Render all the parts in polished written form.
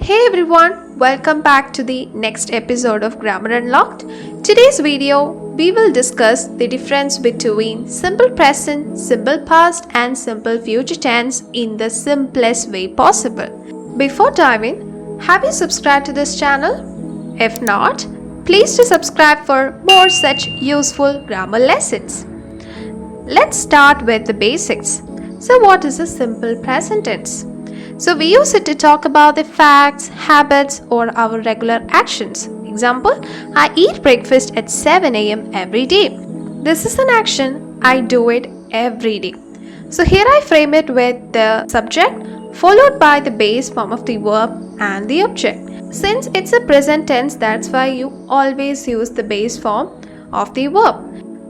Hey everyone, welcome back to the next episode of Grammar Unlocked. Today's video, we will discuss the difference between simple present, simple past and simple future tense in the simplest way possible. Before diving, have you subscribed to this channel? If not, please do subscribe for more such useful grammar lessons. Let's start with the basics. So what is a simple present tense? So we use it to talk about the facts, habits or our regular actions. Example, I eat breakfast at 7 a.m. every day. This is an action, I do it every day. So here I frame it with the subject followed by the base form of the verb and the object. Since it's a present tense, that's why you always use the base form of the verb.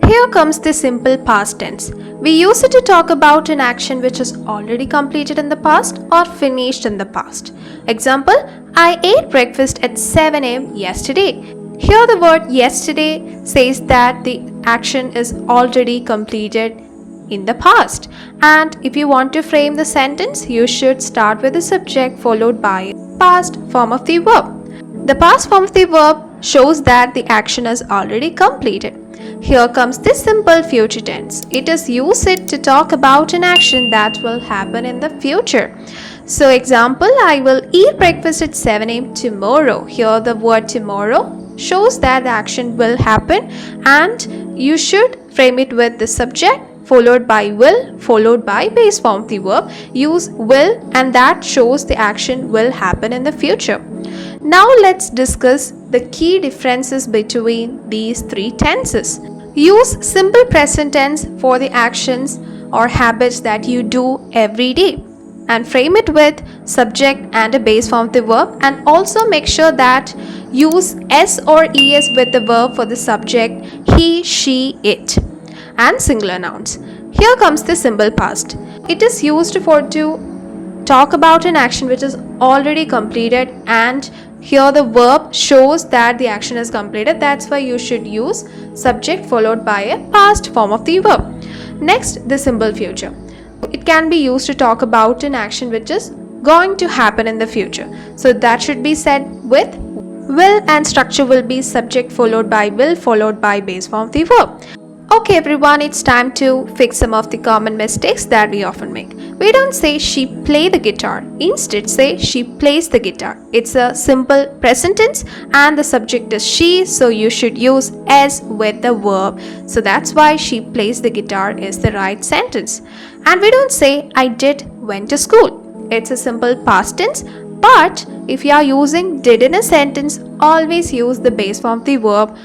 Here comes the simple past tense. We use it to talk about an action which is already completed in the past or finished in the past. Example, I ate breakfast at 7 a.m. yesterday. Here the word yesterday says that the action is already completed in the past. And if you want to frame the sentence, you should start with the subject followed by a past form of the verb. The past form of the verb shows that the action is already completed. Here comes the simple future tense. It is used to talk about an action that will happen in the future. So example, I will eat breakfast at 7 a.m. tomorrow. Here the word tomorrow shows that the action will happen and you should frame it with the subject followed by will, followed by base form of the verb. Use will and that shows the action will happen in the future. Now let's discuss the key differences between these three tenses. Use simple present tense for the actions or habits that you do every day and frame it with subject and a base form of the verb, and also make sure that use s or es with the verb for the subject he, she, it and singular nouns. Here comes the simple past. It is used to talk about an action which is already completed, and here the verb shows that the action is completed. That's why you should use subject followed by a past form of the verb. Next, the simple future. It can be used to talk about an action which is going to happen in the future. So that should be said with will, and structure will be subject followed by will followed by base form of the verb. Okay everyone, it's time to fix some of the common mistakes that we often make. We don't say she play the guitar. Instead say she plays the guitar. It's a simple present tense and the subject is she, so you should use s with the verb. So that's why she plays the guitar is the right sentence. And we don't say I went to school. It's a simple past tense, but if you are using did in a sentence, always use the base form of the verb.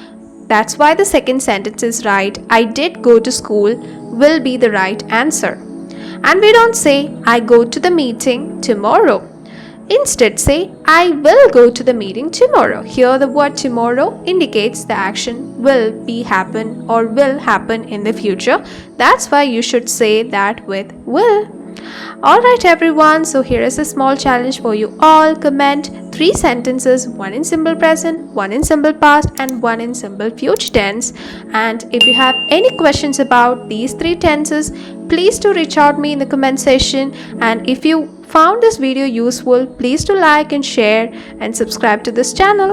That's why the second sentence is right. I did go to school will be the right answer. And we don't say I go to the meeting tomorrow. Instead say I will go to the meeting tomorrow. Here the word tomorrow indicates the action will happen or will happen in the future. That's why you should say that with will. Alright everyone, so here is a small challenge for you all. Comment 3 sentences, one in simple present, one in simple past and one in simple future tense. And if you have any questions about these 3 tenses, please do reach out me in the comment section. And if you found this video useful, please do like and share and subscribe to this channel.